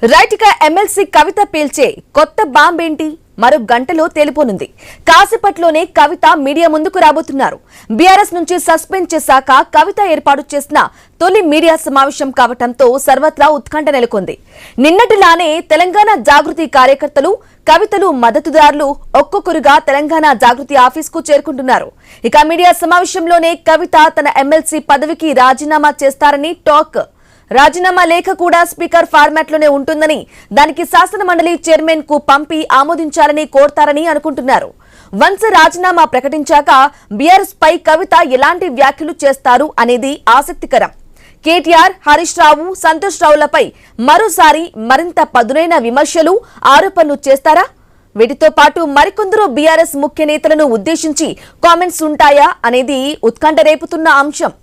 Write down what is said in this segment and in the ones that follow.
రైట్గా MLC కవిత పేల్చే కొత్త bomb ఏంటి? మరో గంటలో తేలిపోనుంది. కాసేపట్లోనే కవిత మీడియా ముందుకు రాబోతున్నారు. బీఆర్ఎస్ నుంచి సస్పెండ్ చేశాక కవిత ఏర్పాటు చేసిన తొలి మీడియా సమావేశం కావడంతో సర్వత్రా ఉత్కంఠ నెలకొంది. నిన్నటిలానే తెలంగాణ జాగృతి కార్యకర్తలు, కవితలు మద్దతుదారులు ఒక్కొక్కరుగా తెలంగాణ జాగృతి ఆఫీస్కు చేరుకుంటున్నారు. ఇక మీడియా సమావేశంలోనే కవిత తన ఎమ్మెల్సీ పదవికి రాజీనామా చేస్తారని టాక్. రాజీనామా లేఖ కూడా స్పీకర్ ఫార్మాట్ లోనే ఉంటుందని, దానికి శాసన మండలి చైర్మన్ కు పంపి ఆమోదించాలని కోరతారని అనుకుంటున్నారు. వన్స్ రాజీనామా ప్రకటించాక బీఆర్ఎస్ పై కవిత ఎలాంటి వ్యాఖ్యలు చేస్తారు అనేది ఆసక్తికరం. కేటీఆర్, హరీష్ రావు, సంతోష్ రావులపై మరోసారి మరింత పదునైన విమర్శలు, ఆరోపణలు చేస్తారా? వీటితో పాటు మరికొందరు బీఆర్ఎస్ ముఖ్య నేతలను ఉద్దేశించి కామెంట్స్ ఉంటాయా అనేది ఉత్కంఠ రేపుతున్న అంశం.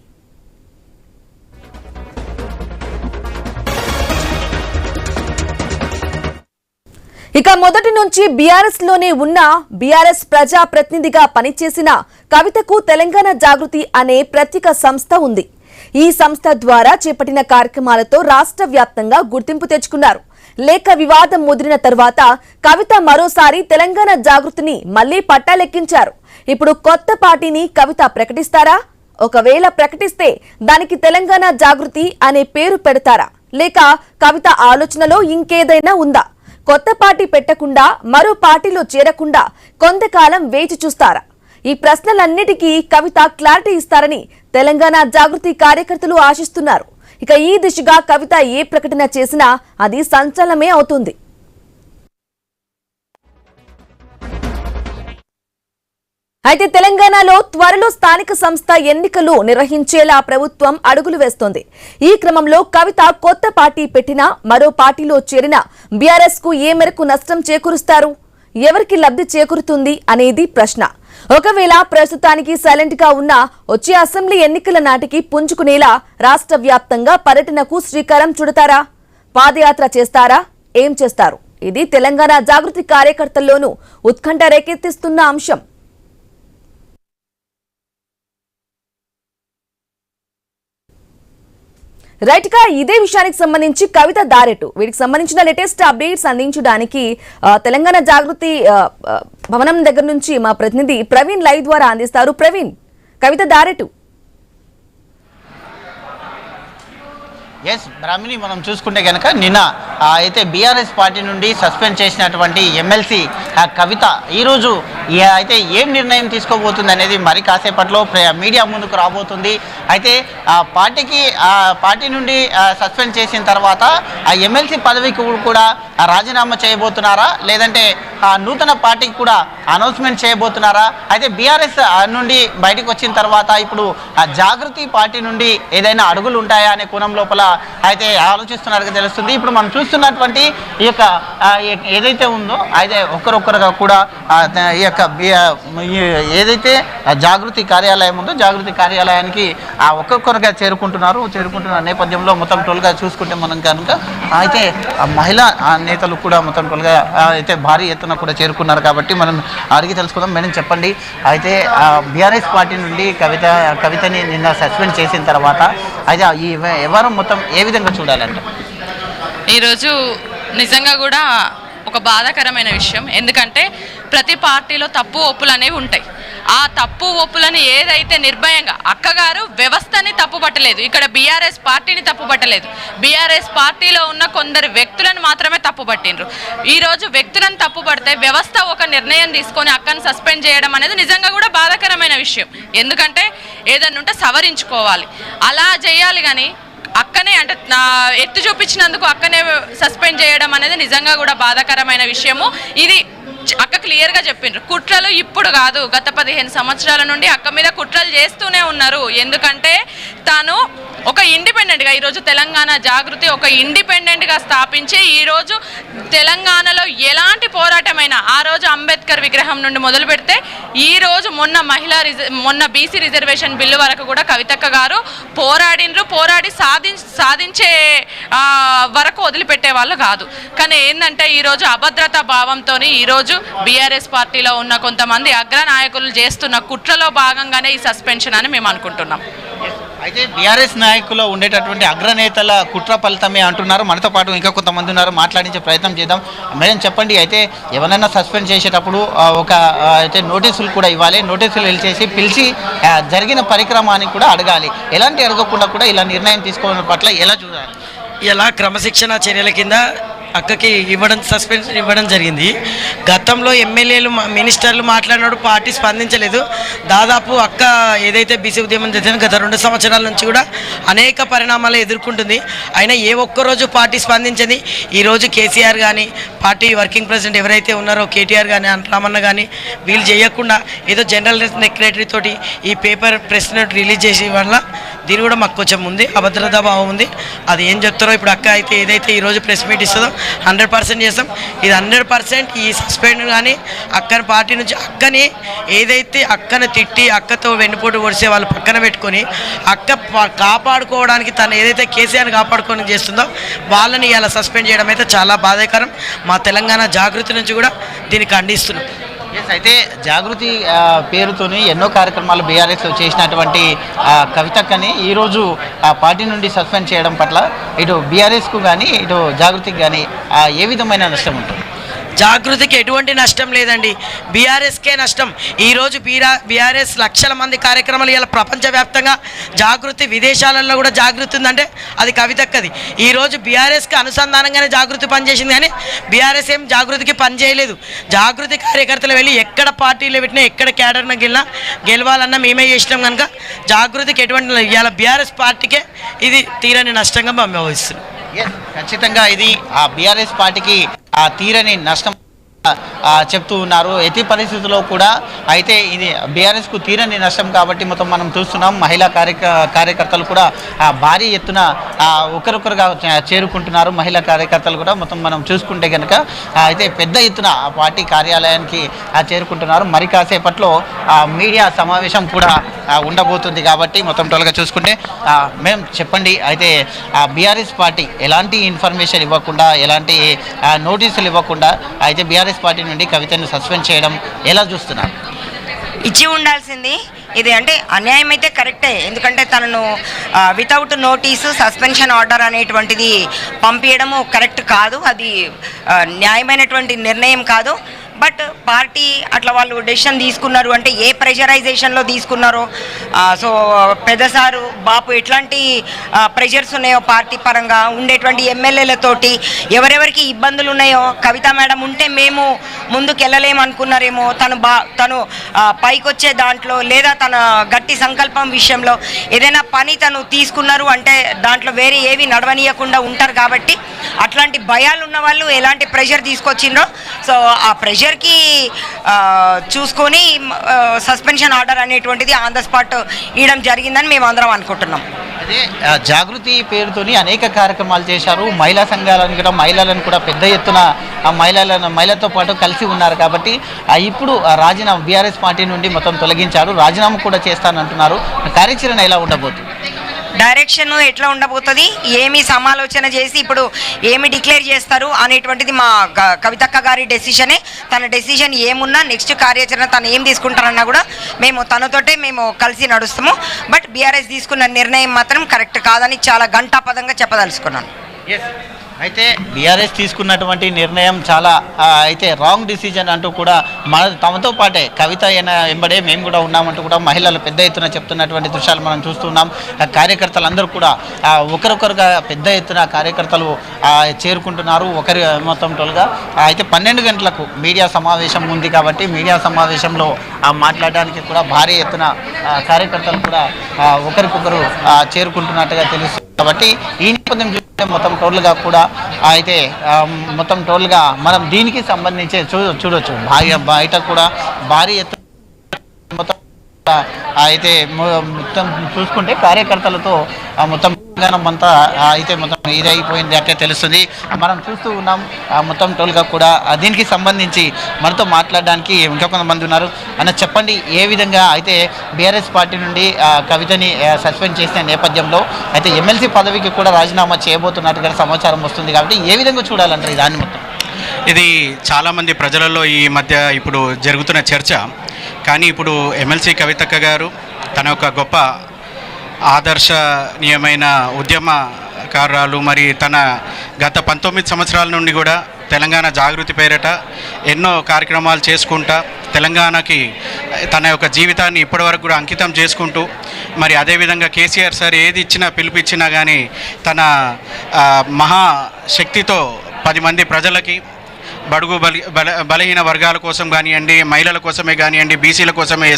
ఇక మొదటి నుంచి బీఆర్ఎస్ లోనే ఉన్న బీఆర్ఎస్ ప్రజా ప్రతినిధిగా పనిచేసిన కవితకు తెలంగాణ జాగృతి అనే ప్రత్యేక సంస్థ ఉంది. ఈ సంస్థ ద్వారా చేపట్టిన కార్యక్రమాలతో రాష్ట్ర వ్యాప్తంగా గుర్తింపు తెచ్చుకున్నారు. లేఖ వివాదం ముదిరిన తర్వాత కవిత మరోసారి తెలంగాణ జాగృతిని మళ్లీ పట్టాలెక్కించారు. ఇప్పుడు కొత్త పార్టీని కవిత ప్రకటిస్తారా? ఒకవేళ ప్రకటిస్తే దానికి తెలంగాణ జాగృతి అనే పేరు పెడతారా? లేక కవిత ఆలోచనలో ఇంకేదైనా ఉందా? కొత్త పార్టీ పెట్టకుండా, మరో పార్టీలో చేరకుండా కొంతకాలం వేచి చూస్తారా? ఈ ప్రశ్నలన్నిటికీ కవిత క్లారిటీ ఇస్తారని తెలంగాణ జాగృతి కార్యకర్తలు ఆశిస్తున్నారు. ఇక ఈ దిశగా కవిత ఏ ప్రకటన చేసినా అది సంచలనమే అవుతుంది. అయితే తెలంగాణలో త్వరలో స్థానిక సంస్థ ఎన్నికలు నిర్వహించేలా ప్రభుత్వం అడుగులు వేస్తోంది. ఈ క్రమంలో కవిత కొత్త పార్టీ పెట్టినా, మరో పార్టీలో చేరినా బీఆర్ఎస్ కు ఏ మేరకు నష్టం చేకూరుస్తారు? ఎవరికి లబ్ధి చేకూరుతుంది అనేది ప్రశ్న. ఒకవేళ ప్రస్తుతానికి సైలెంట్ గా ఉన్న వచ్చే అసెంబ్లీ ఎన్నికల నాటికి పుంజుకునేలా రాష్ట్ర వ్యాప్తంగా పర్యటనకు శ్రీకారం చుడతారా? పాదయాత్ర చేస్తారా? ఏం చేస్తారు? ఇది తెలంగాణ జాగృతి కార్యకర్తల్లోనూ ఉత్కంఠ రేకెత్తిస్తున్న అంశం. రైట్ గా ఇదే విషయానికి సంబంధించి కవిత దారెటు, వీటికి సంబంధించిన లేటెస్ట్ అప్డేట్స్ అందించడానికి తెలంగాణ జాగృతి భవనం దగ్గర నుంచి మా ప్రతినిధి ప్రవీణ్ లైవ్ ద్వారా అందిస్తారు. ప్రవీణ్, కవిత దారెటు. ఎస్ బ్రాహ్మిణి, మనం చూసుకుంటే కనుక నిన్న అయితే బీఆర్ఎస్ పార్టీ నుండి సస్పెండ్ చేసినటువంటి ఎమ్మెల్సీ కవిత ఈరోజు అయితే ఏం నిర్ణయం తీసుకోబోతుంది అనేది మరి కాసేపట్లో మీడియా ముందుకు రాబోతుంది. అయితే పార్టీ నుండి సస్పెండ్ చేసిన తర్వాత ఆ ఎమ్మెల్సీ పదవికి కూడా రాజీనామా చేయబోతున్నారా, లేదంటే నూతన పార్టీకి కూడా అనౌన్స్మెంట్ చేయబోతున్నారా? అయితే బీఆర్ఎస్ నుండి బయటకు వచ్చిన తర్వాత ఇప్పుడు జాగృతి పార్టీ నుండి ఏదైనా అడుగులు ఉంటాయా అనే కోణం లోపల అయితే ఆలోచిస్తున్నట్టుగా తెలుస్తుంది. ఇప్పుడు మనం చూస్తున్నటువంటి ఈ యొక్క ఏదైతే ఉందో అయితే ఒక్కరొక్కరుగా కూడా ఈ యొక్క ఏదైతే జాగృతి కార్యాలయం ఉందో జాగృతి కార్యాలయానికి ఒక్కొక్కరుగా చేరుకుంటున్న నేపథ్యంలో మొత్తం టోల్గా చూసుకుంటే మనం కనుక అయితే మహిళా నేతలు కూడా మొత్తం టోల్గా అయితే భారీ ఎత్తున కూడా చేరుకున్నారు. కాబట్టి మనం అడిగి తెలుసుకుందాం. మేడం చెప్పండి, అయితే బీఆర్ఎస్ పార్టీ నుండి కవితని నిన్న సస్పెండ్ చేసిన తర్వాత అయితే ఈ వ్యవహారం మొత్తం ఏ విధంగా చూడాలంటే? ఈరోజు నిజంగా కూడా ఒక బాధాకరమైన విషయం. ఎందుకంటే ప్రతి పార్టీలో తప్పు ఒప్పులు అనేవి ఉంటాయి. ఆ తప్పు ఒప్పులని ఏదైతే నిర్భయంగా అక్కగారు వ్యవస్థని తప్పుపట్టలేదు, ఇక్కడ బీఆర్ఎస్ పార్టీని తప్పుపట్టలేదు, బీఆర్ఎస్ పార్టీలో ఉన్న కొందరు వ్యక్తులను మాత్రమే తప్పుపట్టిండ్రు. ఈరోజు వ్యక్తులను తప్పుపడితే వ్యవస్థ ఒక నిర్ణయం తీసుకొని అక్కను సస్పెండ్ చేయడం అనేది నిజంగా కూడా బాధాకరమైన విషయం. ఎందుకంటే ఏదన్నా ఉంటే సవరించుకోవాలి, అలా చేయాలి. కానీ అక్కనే అంటే ఎత్తు చూపించినందుకు అక్కనే సస్పెండ్ చేయడం అనేది నిజంగా కూడా బాధాకరమైన విషయము. ఇది అక్క క్లియర్గా చెప్పిండ్రు, కుట్రలు ఇప్పుడు కాదు, గత 15 సంవత్సరాల నుండి అక్క మీద కుట్రలు చేస్తూనే ఉన్నారు. ఎందుకంటే తాను ఒక ఇండిపెండెంట్గా ఈరోజు తెలంగాణ జాగృతి ఒక ఇండిపెండెంట్గా స్థాపించి ఈరోజు తెలంగాణలో ఎలాంటి పోరాటమైనా ఆ రోజు అంబేద్కర్ విగ్రహం నుండి మొదలు పెడితే ఈరోజు మొన్న బీసీ రిజర్వేషన్ బిల్లు వరకు కూడా కవితక్క గారు పోరాడి సాధించే వరకు వదిలిపెట్టే వాళ్ళు కాదు. కానీ ఏంటంటే ఈరోజు అభద్రతా భావంతో ఈరోజు బీఆర్ఎస్ పార్టీలో ఉన్న కొంతమంది అగ్రనాయకులు చేస్తున్న కుట్రలో భాగంగానే ఈ సస్పెన్షన్ అని మేము అనుకుంటున్నాం. అయితే బీఆర్ఎస్ నాయకులు ఉండేటటువంటి అగ్రనేతల కుట్ర ఫలితమే అంటున్నారు. మనతో పాటు ఇంకా కొంతమంది ఉన్నారు, మాట్లాడించే ప్రయత్నం చేద్దాం. మేడం చెప్పండి, అయితే ఎవరైనా సస్పెండ్ చేసేటప్పుడు ఒక అయితే నోటీసులు కూడా ఇవ్వాలి, నోటీసులు పిలిచి జరిగిన పరిక్రమాన్ని కూడా అడగాలి. ఎలాంటి అడగకుండా కూడా ఇలా నిర్ణయం తీసుకోవడం పట్ల ఎలా చూడాలి? ఇలా క్రమశిక్షణ చర్యల కింద అక్కకి సస్పెన్షన్ ఇవ్వడం జరిగింది. గతంలో ఎమ్మెల్యేలు మినిస్టర్లు మాట్లాడినప్పుడు పార్టీ స్పందించలేదు. దాదాపు అక్క ఏదైతే బీసీ ఉద్యమం చేసిందో గత 2 సంవత్సరాల నుంచి కూడా అనేక పరిణామాలు ఎదుర్కొంటుంది. అయినా ఏ ఒక్కరోజు పార్టీ స్పందించింది. ఈరోజు కేసీఆర్ కానీ పార్టీ వర్కింగ్ ప్రెసిడెంట్ ఎవరైతే ఉన్నారో కేటీఆర్ కానీ రామన్న కానీ వీళ్ళు చేయకుండా ఏదో జనరల్ సెక్రటరీ తోటి ఈ పేపర్ ప్రెస్ నోట్ రిలీజ్ చేసే వల్ల దీని కూడా మాకు కొంచెం ఉంది, అభద్రతా భావం ఉంది. అది ఏం చెప్తారో ఇప్పుడు అక్క అయితే ఏదైతే ఈరోజు ప్రెస్ మీట్ ఇస్తుందో 100% చేస్తాం. ఇది 100% ఈ సస్పెండ్ కానీ అక్కని పార్టీ నుంచి అక్కని ఏదైతే అక్కను తిట్టి అక్కతో వెన్నుపోటు పొడిసే వాళ్ళు పక్కన పెట్టుకొని అక్క కాపాడుకోవడానికి తను ఏదైతే కేసీఆర్ని కాపాడుకొని చేస్తుందో వాళ్ళని ఇలా సస్పెండ్ చేయడం అయితే చాలా బాధాకరం. మా తెలంగాణ జాగృతి నుంచి కూడా దీన్ని ఖండిస్తున్నాం. అయితే జాగృతి పేరుతోని ఎన్నో కార్యక్రమాలు బీఆర్ఎస్ చేసినటువంటి కవితక్కని ఈరోజు పార్టీ నుండి సస్పెండ్ చేయడం పట్ల ఇటు బీఆర్ఎస్కు కానీ ఇటు జాగృతికి కానీ ఏ విధమైన నష్టం ఉంటుంది? జాగృతికి ఎటువంటి నష్టం లేదండి, బీఆర్ఎస్కే నష్టం. ఈరోజు బీఆర్ఎస్ లక్షల మంది కార్యక్రమాలు ఇలా ప్రపంచవ్యాప్తంగా జాగృతి విదేశాలలో కూడా జాగృతి ఉందంటే అది కవితక్కది. ఈరోజు బీఆర్ఎస్కి అనుసంధానంగానే జాగృతి పనిచేసింది కానీ బీఆర్ఎస్ ఏం జాగృతికి పనిచేయలేదు. జాగృతి కార్యకర్తలు వెళ్ళి ఎక్కడ పార్టీలో పెట్టినా ఎక్కడ క్యాడర్న గెలవాలన్నా మేమే చేసినాం కనుక జాగృతికి ఎటువంటి ఇవాళ బీఆర్ఎస్ పార్టీకే ఇది తీరని నష్టంగా మేము భావిస్తున్నాం. ఖచ్చితంగా ఇది ఆ బీఆర్ఎస్ పార్టీకి ఆ తీరని నష్టం చెప్తూ ఉన్నారు. ఎట్టి పరిస్థితుల్లో కూడా అయితే ఇది బీఆర్ఎస్కు తీరని నష్టం కాబట్టి మొత్తం మనం చూస్తున్నాం. మహిళా కార్యకర్తలు కూడా భారీ ఎత్తున ఒకరొకరుగా చేరుకుంటున్నారు. మహిళా కార్యకర్తలు కూడా మొత్తం మనం చూసుకుంటే కనుక అయితే పెద్ద ఎత్తున పార్టీ కార్యాలయానికి చేరుకుంటున్నారు. మరి కాసేపట్లో మీడియా సమావేశం కూడా ఉండబోతుంది కాబట్టి మొత్తం టోల్గా చూసుకుంటే మేము చెప్పండి, అయితే బీఆర్ఎస్ పార్టీ ఎలాంటి ఇన్ఫర్మేషన్ ఇవ్వకుండా ఎలాంటి నోటీసులు ఇవ్వకుండా అయితే బీఆర్ఎస్ పార్టీ నుండి కవితను సస్పెండ్ చేయడం ఎలా చూస్తున్నారు? ఇచ్చి ఉండాల్సింది. ఇది అంటే అన్యాయం అయితే కరెక్టే, ఎందుకంటే తనను వితౌట్ నోటీసు సస్పెన్షన్ ఆర్డర్ అనేటువంటిది పంపించడము కరెక్ట్ కాదు, అది న్యాయమైనటువంటి నిర్ణయం కాదు. బట్ పార్టీ అట్లా వాళ్ళు డెసిషన్ తీసుకున్నారు అంటే ఏ ప్రెషరైజేషన్లో తీసుకున్నారో, సో పెద్దసారు బాపు ఎట్లాంటి ప్రెషర్స్ ఉన్నాయో పార్టీ పరంగా ఉండేటువంటి ఎమ్మెల్యేలతోటి ఎవరెవరికి ఇబ్బందులు ఉన్నాయో కవిత మేడం ఉంటే మేము ముందుకు వెళ్ళలేము అనుకున్నారేమో, తను పైకొచ్చే దాంట్లో లేదా తన గట్టి సంకల్పం విషయంలో ఏదైనా పని తను తీసుకున్నారు అంటే దాంట్లో వేరే ఏవి నడవనీయకుండా ఉంటారు. కాబట్టి అట్లాంటి భయాలు ఉన్న వాళ్ళు ఎలాంటి ప్రెషర్ తీసుకొచ్చిండ్రో సో ఆ ప్రెషర్కి చూసుకొని సస్పెన్షన్ ఆర్డర్ అనేటువంటిది ఆన్ ద స్పాట్ ఇవ్వడం జరిగిందని మేము అందరం అనుకుంటున్నాం. అదే జాగృతి పేరుతోని అనేక కార్యక్రమాలు చేశారు. మహిళా సంఘాలను కూడా మహిళలను కూడా పెద్ద ఎత్తున మహిళలతో పాటు కలిసి ఉన్నారు. కాబట్టి ఇప్పుడు రాజీనామా బీఆర్ఎస్ పార్టీ నుండి మొత్తం తొలగించారు, రాజీనామా కూడా చేస్తానంటున్నారు. కార్యాచరణ ఎలా ఉండబోతుంది? డైరెక్షన్ ఎట్లా ఉండబోతుంది, ఏమి సమాలోచన చేసి ఇప్పుడు ఏమి డిక్లేర్ చేస్తారు అనేటువంటిది మా కవితక్క గారి డెసిషనే. తన డెసిషన్ ఏమున్నా నెక్స్ట్ కార్యాచరణ తను ఏం తీసుకుంటారన్నా కూడా మేము తనతోటే మేము కలిసి నడుస్తాము. బట్ బీఆర్ఎస్ తీసుకున్న నిర్ణయం మాత్రం కరెక్ట్ కాదని చాలా ఘంటాపదంగా చెప్పదలుచుకున్నాను. అయితే బీఆర్ఎస్ తీసుకున్నటువంటి నిర్ణయం చాలా అయితే రాంగ్ డిసిజన్ అంటూ కూడా తమతో పాటే కవిత వెంబడే మేము కూడా ఉన్నామంటూ కూడా మహిళలు పెద్ద ఎత్తున చెప్తున్నటువంటి దృశ్యాలు మనం చూస్తున్నాం. కార్యకర్తలందరూ కూడా ఒకరొకరుగా పెద్ద ఎత్తున కార్యకర్తలు చేరుకుంటున్నారు. ఒకరి మొత్తం టోల్గా అయితే 12 గంటలకు మీడియా సమావేశం ఉంది కాబట్టి మీడియా సమావేశంలో మాట్లాడడానికి కూడా భారీ ఎత్తున కార్యకర్తలు కూడా ఒకరికొకరు చేరుకుంటున్నట్టుగా తెలుస్తుంది. కాబట్టి ఈ నేపథ్యం చూస్తే మొత్తం టోటల్గా కూడా అయితే మొత్తం టోటల్గా మనం దీనికి సంబంధించి చూడొచ్చు. బయట కూడా భారీ ఎత్తున మొత్తం అయితే మొత్తం చూసుకుంటే కార్యకర్తలతో మొత్తం అంతా అయితే మొత్తం ఇదైపోయింది అంటే తెలుస్తుంది. మనం చూస్తూ ఉన్నాం మొత్తం టోల్గా కూడా దీనికి సంబంధించి మనతో మాట్లాడడానికి ఇంకా కొంతమంది ఉన్నారు. అన్న చెప్పండి, ఏ విధంగా అయితే బీఆర్ఎస్ పార్టీ నుండి కవితని సస్పెండ్ చేసిన నేపథ్యంలో అయితే ఎమ్మెల్సీ పదవికి కూడా రాజీనామా చేయబోతున్నట్టుగా సమాచారం వస్తుంది. కాబట్టి ఏ విధంగా చూడాలంటారు దాన్ని? మొత్తం ఇది చాలామంది ప్రజలలో ఈ మధ్య ఇప్పుడు జరుగుతున్న చర్చ. కానీ ఇప్పుడు ఎమ్మెల్సీ కవితక్క గారు తన యొక్క గొప్ప ఆదర్శనీయమైన ఉద్యమకారురాలు. మరి తన గత 19 సంవత్సరాల నుండి కూడా తెలంగాణ జాగృతి పేరిట ఎన్నో కార్యక్రమాలు చేసుకుంటా తెలంగాణకి తన యొక్క జీవితాన్ని ఇప్పటివరకు కూడా అంకితం చేసుకుంటూ, మరి అదేవిధంగా కేసీఆర్ సార్ ఏది ఇచ్చినా పిలుపిచ్చినా కానీ తన మహాశక్తితో 10 మంది ప్రజలకి, బడుగు బలహీన వర్గాల కోసం కానివ్వండి, మహిళల కోసమే కానివ్వండి, బీసీల కోసమే,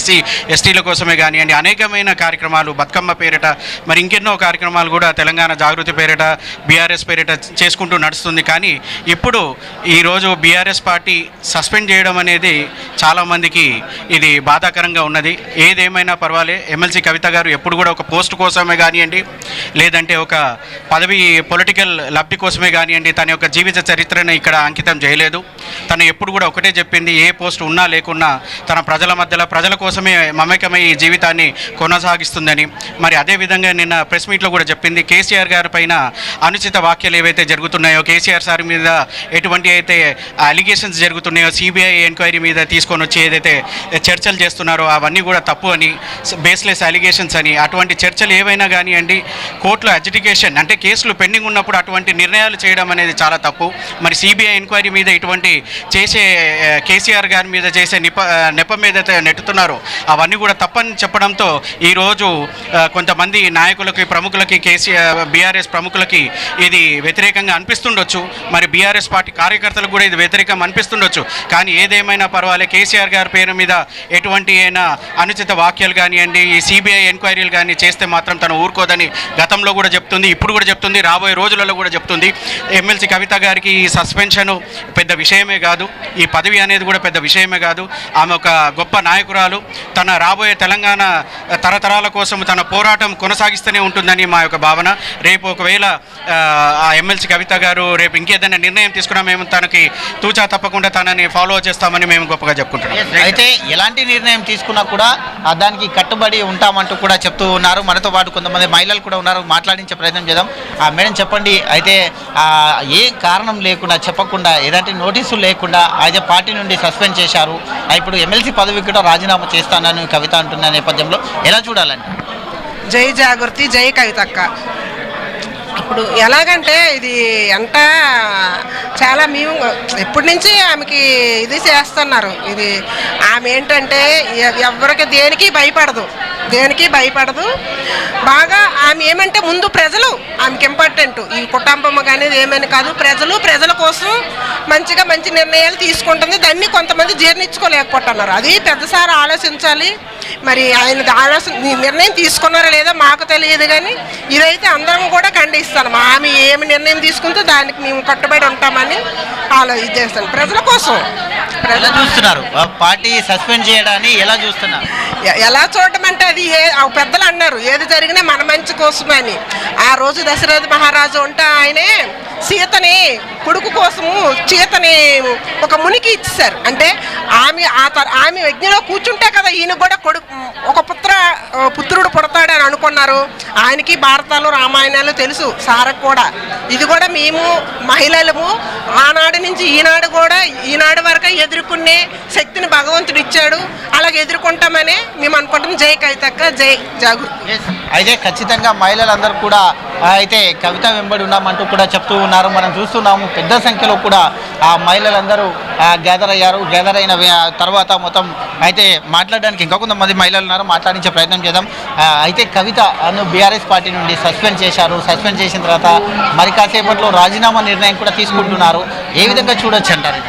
ఎస్టీల కోసమే కానివ్వండి, అనేకమైన కార్యక్రమాలు బతుకమ్మ పేరిట మరి ఇంకెన్నో కార్యక్రమాలు కూడా తెలంగాణ జాగృతి పేరిట బీఆర్ఎస్ పేరిట చేసుకుంటూ నడుస్తుంది. కానీ ఇప్పుడు ఈరోజు బీఆర్ఎస్ పార్టీ సస్పెండ్ చేయడం అనేది చాలామందికి ఇది బాధాకరంగా ఉన్నది. ఏదేమైనా పర్వాలే, ఎమ్మెల్సీ కవిత గారు ఎప్పుడు కూడా ఒక పోస్ట్ కోసమే కానివ్వండి, లేదంటే ఒక పదవి పొలిటికల్ లబ్ధి కోసమే కానివ్వండి తన యొక్క జీవిత చరిత్రను ఇక్కడ అంకితం చేయలేదు. తను ఎప్పుడు కూడా ఒకటే చెప్పింది, ఏ పోస్ట్ ఉన్నా లేకున్నా తన ప్రజల మధ్యలో ప్రజల కోసమే మమేకమై ఈ జీవితాన్ని కొనసాగిస్తుందని. మరి అదేవిధంగా నిన్న ప్రెస్ మీట్లో కూడా చెప్పింది, కేసీఆర్ గారి పైన అనుచిత వ్యాఖ్యలు ఏవైతే జరుగుతున్నాయో, కేసీఆర్ సార్ మీద ఎటువంటి అయితే అలిగేషన్స్ జరుగుతున్నాయో, సిబిఐ ఎంక్వైరీ మీద తీసుకొని వచ్చి ఏదైతే చర్చలు చేస్తున్నారో అవన్నీ కూడా తప్పు అని, బేస్లెస్ అలిగేషన్స్ అని. అటువంటి చర్చలు ఏవైనా కానివ్వండి, కోర్టులో అడ్జుడికేషన్ అంటే కేసులు పెండింగ్ ఉన్నప్పుడు అటువంటి నిర్ణయాలు చేయడం అనేది చాలా తప్పు. మరి సిబిఐ ఎంక్వైరీ మీద ఇటువంటి చేసే కేసీఆర్ గారి మీద చేసే నెపం ఏదైతే నెట్టుతున్నారో అవన్నీ కూడా తప్పని చెప్పడంతో ఈరోజు కొంతమంది నాయకులకి, ప్రముఖులకి, బీఆర్ఎస్ ప్రముఖులకి ఇది వ్యతిరేకంగా అనిపిస్తుండొచ్చు. మరి బీఆర్ఎస్ పార్టీ కార్యకర్తలకు కూడా ఇది వ్యతిరేకం అనిపిస్తుండొచ్చు. కానీ ఏదేమైనా పర్వాలే, కేసీఆర్ గారి పేరు మీద ఎటువంటి అయినా అనుచిత వాక్యాలు కానివ్వండి, ఈ సిబిఐ ఎంక్వైరీలు కానీ చేస్తే మాత్రం తను ఊరుకోదని గతంలో కూడా చెప్తుంది, ఇప్పుడు కూడా చెప్తుంది, రాబోయే రోజులలో కూడా చెప్తుంది. ఎమ్మెల్సీ కవిత గారికి ఈ సస్పెన్షను పెద్ద విషయమే కాదు, ఈ పదవి అనేది కూడా పెద్ద విషయమే కాదు. ఆమె ఒక గొప్ప నాయకురాలు. తన రాబోయే తెలంగాణ తరతరాల కోసం తన పోరాటం కొనసాగిస్తూనే ఉంటుందని మా యొక్క భావన. రేపు ఒకవేళ ఆ ఎమ్మెల్సీ కవిత గారు రేపు ఇంకేదైనా నిర్ణయం తీసుకున్నా మేము తనకి తూచా తప్పకుండా తనని ఫాలో చేస్తామని మేము గొప్పగా చెప్పుకుంటున్నాం. అయితే ఎలాంటి నిర్ణయం తీసుకున్నా కూడా దానికి కట్టుబడి ఉంటామంటూ కూడా చెప్తూ ఉన్నారు. మనతో పాటు కొంతమంది మహిళలు కూడా ఉన్నారు, మాట్లాడించే ప్రయత్నం చేద్దాం. మేడం చెప్పండి, అయితే ఏ కారణం లేకుండా చెప్పకుండా, ఎలాంటి నోటీసులు లేకుండా అయితే పార్టీ నుండి సస్పెండ్ చేశారు. ఇప్పుడు ఎమ్మెల్సీ పదవికి కూడా రాజీనామా చేస్తానని కవిత అంటున్న నేపథ్యంలో ఎలా చూడాలండి? జై జాగృతి, జై కవితక్క. ఇప్పుడు ఎలాగంటే ఇది అంట చాలా మేము ఎప్పటి నుంచి ఆమెకి ఇది చేస్తున్నారు. ఇది ఆమె ఏంటంటే ఎవరికి దేనికి భయపడదు. బాగా ఆమె ఏమంటే ముందు ప్రజలు ఆమెకి ఇంపార్టెంట్. ఈ కుటుంబం కానీ ఏమైనా కాదు, ప్రజల కోసం మంచి నిర్ణయాలు తీసుకుంటుంది. దాన్ని కొంతమంది జీర్ణించుకోలేకపోతున్నారు. అది పెద్దసారి ఆలోచించాలి. మరి ఆయన నిర్ణయం తీసుకున్నారో లేదో మాకు తెలియదు, కానీ ఇదైతే అందరం కూడా ఖండిస్తాను. ఆమె ఏమి నిర్ణయం తీసుకుంటే దానికి మేము కట్టుబడి ఉంటామని ఇది చేస్తాను. ప్రజల కోసం ఎలా చూస్తున్నారు పార్టీ సస్పెండ్ చేయడాన్ని? ఎలా చూస్తున్నారు? ఎలా చూడటం అంటే అది పెద్దలు అన్నారు, ఏది జరిగినా మన మంచి కోసమని. ఆ రోజు దశరథ మహారాజు ఉంటే ఆయనే సీతని కొడుకు కోసము సీతని ఒక మునికి ఇచ్చేశారు. అంటే ఆమె యజ్ఞలో కూర్చుంటే కదా ఈయన కూడా ఒక పుత్రుడు పుడతాడని అనుకున్నారు. ఆయనకి భారతాలు రామాయణాలు తెలుసు, సారకు కూడా. ఇది కూడా మేము మహిళలము ఆనాడు నుంచి ఈనాడు వరకు ఎదుర్కొనే శక్తిని భగవంతుడు ఇచ్చాడు. అలాగే ఎదుర్కొంటామని మేము అనుకుంటాం. జై కవితక్క, జై జాగృతి. అయితే ఖచ్చితంగా మహిళలందరూ కూడా అయితే కవిత వెంబడి ఉన్నామంటూ కూడా చెప్తూ ఉన్నారు. మనం చూస్తున్నాము పెద్ద సంఖ్యలో కూడా ఆ మహిళలందరూ గ్యాదర్ అయ్యారు. గ్యాదర్ అయిన తర్వాత మొత్తం అయితే మాట్లాడడానికి ఇంకా కొంతమంది మహిళలు ఉన్నారు, మాట్లాడించే ప్రయత్నం చేద్దాం. అయితే కవిత బీఆర్ఎస్ పార్టీ నుండి సస్పెండ్ చేశారు. సస్పెండ్ చేసిన తర్వాత మరి కాసేపట్లో రాజీనామా నిర్ణయం కూడా తీసుకుంటున్నారు. ఏ విధంగా చూడొచ్చు అంటారు?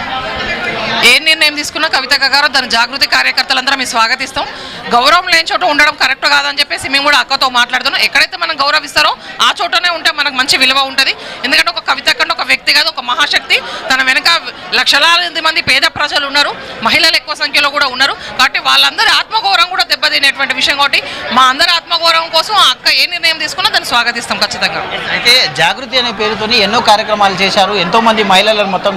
ఏ నిర్ణయం తీసుకున్నా కవితక్క గారు దాని జాగృతి కార్యకర్తలందరం మేము స్వాగతిస్తాం. గౌరవం లేని చోట ఉండడం కరెక్ట్ కాదని చెప్పేసి మేము కూడా అక్కతో మాట్లాడుతున్నాం. ఎక్కడైతే మనం గౌరవిస్తారో ఆ చోటనే ఉంటే మనకు మంచి విలువ ఉంటుంది. ఎందుకంటే ఒక కవితక్క ఒక వ్యక్తి కాదు, ఒక మహాశక్తి. తన వెనుక లక్షలాది మంది పేద ప్రజలు ఉన్నారు, మహిళలు ఎక్కువ సంఖ్యలో కూడా ఉన్నారు. కాబట్టి వాళ్ళందరి ఆత్మగౌరవం కూడా దెబ్బతినేటువంటి విషయం. కాబట్టి మా అందరి ఆత్మగౌరవం కోసం ఆ అక్క ఏ నిర్ణయం తీసుకున్నా దాన్ని స్వాగతిస్తాం ఖచ్చితంగా. అయితే జాగృతి అనే పేరుతో ఎన్నో కార్యక్రమాలు చేశారు. ఎంతోమంది మహిళలను మొత్తం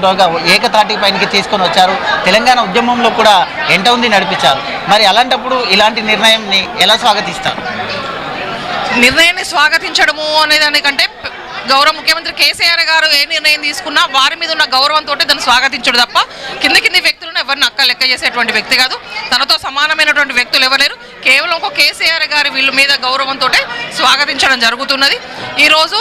ఏకతాటి పైనకి తీసుకొని వచ్చారు. తెలంగాణ ఉద్యమంలో కూడా ఎంట ఉంది నడిపించారు. మరి అలాంటప్పుడు ఇలాంటి నిర్ణయాన్ని ఎలా స్వాగతిస్తారు? నిర్ణయాన్ని స్వాగతించడము అనేదానికంటే గౌరవ ముఖ్యమంత్రి కేసీఆర్ గారు ఏ నిర్ణయం తీసుకున్నా వారి మీద ఉన్న గౌరవంతో దాన్ని స్వాగతించడు తప్ప కింది వ్యక్తులను ఎవరిని అక్క లెక్క చేసేటువంటి వ్యక్తి కాదు. తనతో సమానమైనటువంటి వ్యక్తులు ఎవరు లేరు. కేవలం ఒక కేసీఆర్ గారి వీళ్ళ మీద గౌరవంతో స్వాగతించడం జరుగుతున్నది. ఈరోజు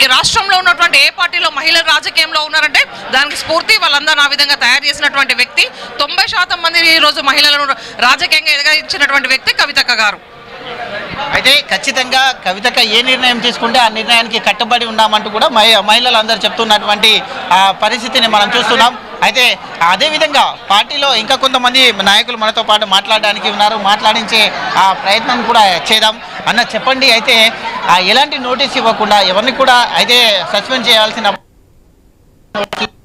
ఈ రాష్ట్రంలో ఉన్నటువంటి ఏ పార్టీలో మహిళలు రాజకీయంలో ఉన్నారంటే దానికి స్ఫూర్తి వాళ్ళందరూ ఆ విధంగా తయారు చేసినటువంటి వ్యక్తి. 90% మంది ఈరోజు మహిళలను రాజకీయంగా ఎదగించినటువంటి వ్యక్తి కవితక్క గారు. అయితే ఖచ్చితంగా కవితక్క ఏ నిర్ణయం తీసుకుంటే ఆ నిర్ణయానికి కట్టుబడి ఉన్నామంటూ కూడా మహిళలు అందరూ చెప్తున్నటువంటి పరిస్థితిని మనం చూస్తున్నాం. అయితే అదేవిధంగా పార్టీలో ఇంకా కొంతమంది నాయకులు మనతో పాటు మాట్లాడడానికి ఉన్నారు. మాట్లాడించే ఆ ప్రయత్నం కూడా చేద్దాం. అన్న చెప్పండి, అయితే ఎలాంటి నోటీస్ ఇవ్వకుండా ఎవరిని కూడా అయితే సస్పెండ్ చేయాల్సిన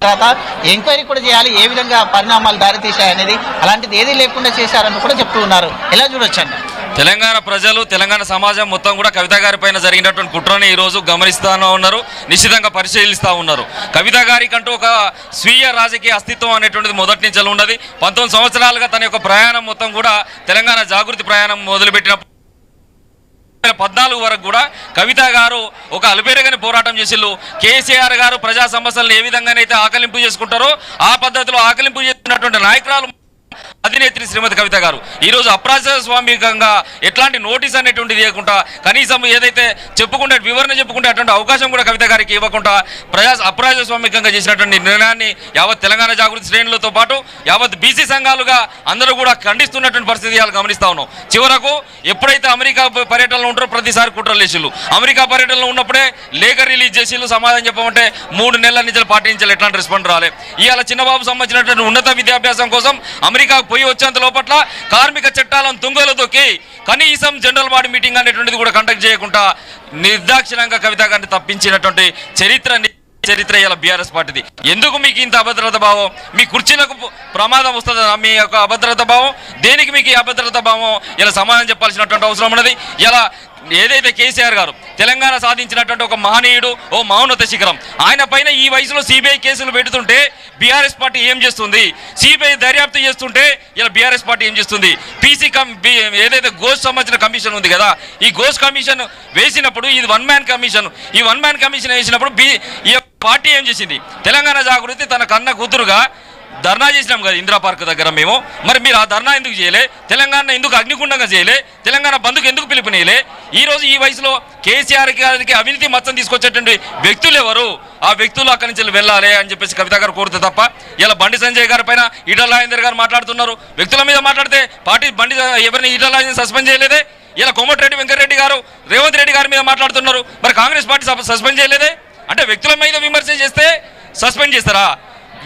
తర్వాత ఎంక్వైరీ కూడా చేయాలి, ఏ విధంగా పరిణామాలు దారితీశాయనేది అలాంటిది ఏది లేకుండా చేశారని కూడా చెప్తూ ఉన్నారు. ఎలా చూడొచ్చండి? తెలంగాణ ప్రజలు, తెలంగాణ సమాజం మొత్తం కూడా కవిత గారి పైన జరిగినటువంటి కుట్రని ఈరోజు గమనిస్తూ ఉన్నారు, నిశ్చితంగా పరిశీలిస్తూ ఉన్నారు. కవిత గారికంటూ ఒక స్వీయ రాజకీయ అస్తిత్వం అనేటువంటిది మొదటి నుంచి ఉన్నది. 19 సంవత్సరాలుగా తన యొక్క ప్రయాణం మొత్తం కూడా తెలంగాణ జాగృతి ప్రయాణం మొదలుపెట్టినప్పుడు 2014 వరకు కూడా కవిత గారు ఒక అలుపెరగని పోరాటం చేసిళ్ళు. కేసీఆర్ గారు ప్రజా సమస్యలను ఏ విధంగానైతే ఆకలింపు చేసుకుంటారో ఆ పద్ధతిలో ఆకలింపు చేసినటువంటి నాయకురాలు అధినేత్రి శ్రీమతి కవిత గారు ఈరోజు అప్రజాస్వామికంగా ఎట్లాంటి నోటీస్ అనేటువంటిది ఇవ్వకుండా, కనీసం ఏదైతే చెప్పుకుంటే వివరణ చెప్పుకుంటే అటువంటి అవకాశం కూడా కవిత గారికి ఇవ్వకుండా అప్రజాస్వామికంగా చేసినటువంటి నిర్ణయాన్ని యావత్ తెలంగాణ జాగృతి శ్రేణులతో పాటు యావత్ బీసీ సంఘాలుగా అందరూ కూడా ఖండిస్తున్నటువంటి పరిస్థితి గమనిస్తా ఉన్నాం. చివరకు ఎప్పుడైతే అమెరికా పర్యటనలో ఉంటారో ప్రతిసారి కుట్రలు చేసిళ్ళు. అమెరికా పర్యటనలో ఉన్నప్పుడే లేఖ రిలీజ్ చేసిళ్ళు. సమాధానం చెప్పమంటే 3 నెలల నుంచి పార్టీ నుంచి ఎట్లాంటి రెస్పాండ్ రాలే. ఇవాళ చిన్నబాబు సంబంధించినటువంటి ఉన్నత విద్యాభ్యాసం కోసం అమెరికాకు పోయి వచ్చేంత లోపట్ల కార్మిక చట్టాలను తుంగలో తొక్కి కనీసం జనరల్ బాడీ మీటింగ్ అనేటువంటిది కూడా కండక్ట్ చేయకుండా నిర్దాక్షిణంగా కవిత గారిని తప్పించినటువంటి చరిత్ర ఇలా బీఆర్ఎస్ పార్టీది. ఎందుకు మీకు ఇంత అభద్రత భావం? మీ కుర్చీలకు ప్రమాదం వస్తుందా? మీ యొక్క అభద్రత భావం దేనికి? మీకు ఈ అభద్రత భావం ఇలా సమాధానం చెప్పాల్సినటువంటి అవసరం ఉన్నది. ఇలా ఏదైతే కేసీఆర్ గారు తెలంగాణ సాధించినటువంటి ఒక మహనీయుడు, ఓ మౌనత శిఖరం, ఆయన పైన ఈ వయసులో సిబిఐ కేసులు పెడుతుంటే బీఆర్ఎస్ పార్టీ ఏం చేస్తుంది? సిబిఐ దర్యాప్తు చేస్తుంటే ఇలా బీఆర్ఎస్ పార్టీ ఏం చేస్తుంది? ఏదైతే గోస్ట్ సంబంధించిన కమిషన్ ఉంది కదా, ఈ గోస్ట్ కమిషన్ వేసినప్పుడు ఇది 1 మ్యాన్ కమిషన్. ఈ 1 మ్యాన్ కమిషన్ వేసినప్పుడు ఈ పార్టీ ఏం చేసింది? తెలంగాణ జాగృతి తన కన్న కూతురుగా ధర్నా చేసినాం కదా ఇందిరా పార్క్ దగ్గర మేము. మరి మీరు ఆ ధర్నా ఎందుకు చేయలే? తెలంగాణ ఎందుకు అగ్నిగుండంగా చేయలే? తెలంగాణ బంధుకు ఎందుకు పిలుపునేయలే? ఈరోజు ఈ వయసులో కేసీఆర్ గారికి అవినీతి మచ్చం తీసుకొచ్చేటువంటి వ్యక్తులు ఎవరు? ఆ వ్యక్తులు అక్కడి నుంచి వెళ్ళాలి అని చెప్పేసి కవిత గారు కోరితే తప్ప ఇలా బండి సంజయ్ గారి పైన ఈటల రాజేందర్ గారు మాట్లాడుతున్నారు. వ్యక్తుల మీద మాట్లాడితే పార్టీ ఎవరిని ఈటల రాజేందర్ సస్పెండ్ చేయలేదే. ఇలా కోమటిరెడ్డి వెంకటరెడ్డి గారు రేవంత్ రెడ్డి గారి మీద మాట్లాడుతున్నారు. మరి కాంగ్రెస్ పార్టీ సస్పెండ్ చేయలేదే. అంటే వ్యక్తుల మీద విమర్శ చేస్తే సస్పెండ్ చేస్తారా?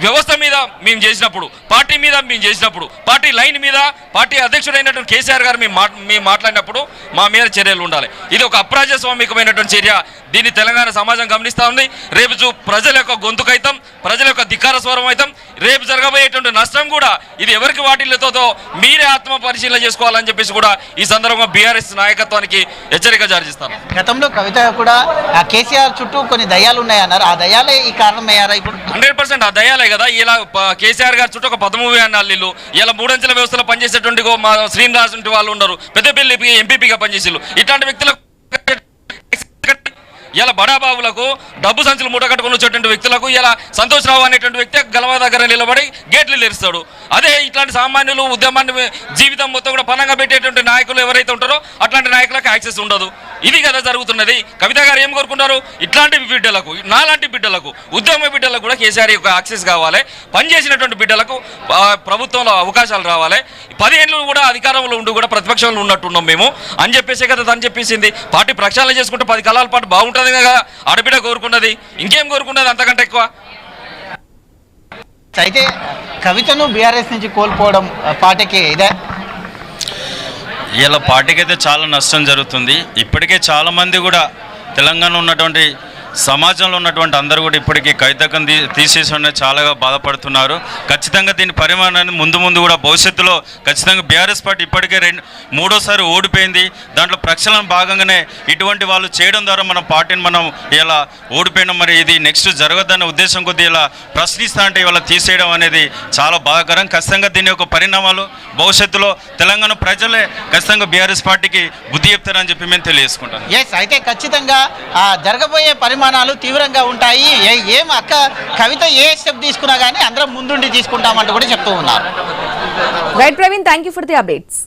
వ్యవస్థ మీద మేము చేసినప్పుడు, పార్టీ మీద మేము చేసినప్పుడు, పార్టీ లైన్ మీద పార్టీ అధ్యక్షుడైనటువంటి కేసీఆర్ గారు మేము మాట్లాడినప్పుడు మా మీద చర్యలు ఉండాలి. ఇది ఒక అప్రజాస్వామికమైనటువంటి చర్య. దీన్ని తెలంగాణ సమాజం గమనిస్తూ ఉంది. రేపు ప్రజల యొక్క గొంతుకైతాం, ప్రజల యొక్క ధిక్కార స్వరం అవుతాం. రేపు జరగబోయేటువంటి నష్టం కూడా ఇది ఎవరికి వాటిల్లుతుందో మీరే ఆత్మ పరిశీలన చేసుకోవాలని చెప్పేసి కూడా ఈ సందర్భంగా బీఆర్ఎస్ నాయకత్వానికి హెచ్చరిక జారీ చేస్తాను. గతంలో కవిత కూడా కేసీఆర్ చుట్టూ కొన్ని దయ్యాలు ఉన్నాయన్నారు. ఆ దయ్యాలే ఈ కారణమయ్యారా? ఇప్పుడు 100% ఆ దయ్యాలే కదా. ఇలా కేసీఆర్ గారి చుట్టూ ఒక 13 అన్నాళ్ళు ఇలా 3 అంచెల వ్యవస్థలో పనిచేసేటువంటి మా శ్రీనివాస్ వాళ్ళు ఉన్నారు. పెద్దపల్లి ఎంపీపీగా పనిచేసేళ్ళు. ఇట్లాంటి వ్యక్తులకు ఇలా బడాబాబులకు డబ్బు సంచులు మూట కట్టుకుని వచ్చేటువంటి వ్యక్తులకు ఇలా సంతోషరావు అనేటువంటి వ్యక్తి గలవ దగ్గర నిలబడి గేట్లు తెరుస్తాడు. అదే ఇట్లాంటి సామాన్యులు ఉద్యమాన్ని జీవితం మొత్తం కూడా పనంగా పెట్టేటువంటి నాయకులు ఎవరైతే ఉంటారో అట్లాంటి నాయకులకు యాక్సెస్ ఉండదు. ఇది కదా జరుగుతున్నది. కవిత గారు ఏం కోరుకుంటారు? ఇట్లాంటి బిడ్డలకు, నాలాంటి బిడ్డలకు, ఉద్యమ బిడ్డలకు కూడా కేసీఆర్ యొక్క యాక్సెస్ కావాలి. పనిచేసినటువంటి బిడ్డలకు ప్రభుత్వంలో అవకాశాలు రావాలి. 10 ఏళ్ళు కూడా అధికారంలో ఉండి కూడా ప్రతిపక్షంలో ఉన్నట్టున్నాం మేము అని చెప్పేసి కదా తను చెప్పేసింది. పార్టీ ప్రక్షాళన చేసుకుంటే 10 కాలాల పాటు బాగుంటుంది కదా. ఆడబిడ్డ కోరుకున్నది, ఇంకేం కోరుకున్నది అంతకంటే ఎక్కువ? అయితే కవితను బీఆర్ఎస్ నుంచి కోల్పోవడం పార్టీకి ఇదే. ఇలా పార్టీకి అయితే చాలా నష్టం జరుగుతుంది. ఇప్పటికే చాలామంది కూడా తెలంగాణ ఉన్నటువంటి సమాజంలో ఉన్నటువంటి అందరూ కూడా ఇప్పటికీ కవితకం తీసేసి చాలా బాధపడుతున్నారు. ఖచ్చితంగా దీని పరిమాణాన్ని ముందు కూడా భవిష్యత్తులో ఖచ్చితంగా బీఆర్ఎస్ పార్టీ ఇప్పటికే 3వ ఓడిపోయింది. దాంట్లో ప్రక్షాళన భాగంగానే ఇటువంటి వాళ్ళు చేయడం ద్వారా మన పార్టీని మనం ఇలా ఓడిపోయినాం. మరి ఇది నెక్స్ట్ జరగదనే ఉద్దేశం కొద్దీ ఇలా ప్రశ్నిస్తా అంటే ఇవాళ తీసేయడం అనేది చాలా బాధాకరం. ఖచ్చితంగా దీని యొక్క పరిణామాలు భవిష్యత్తులో తెలంగాణ ప్రజలే ఖచ్చితంగా బీఆర్ఎస్ పార్టీకి బుద్ధి చెప్తారని చెప్పి మేము తెలియజేసుకుంటాను. అయితే ఖచ్చితంగా జరగబోయే పరిమాణాలు తీవ్రంగా ఉంటాయి. ఏం అక్క కవిత ఏ స్టెప్ తీసుకున్నా కానీ అందరం ముందుండి తీసుకుంటామంటూ కూడా చెప్తూ ఉన్నారు. Right Praveen, thank you for the updates.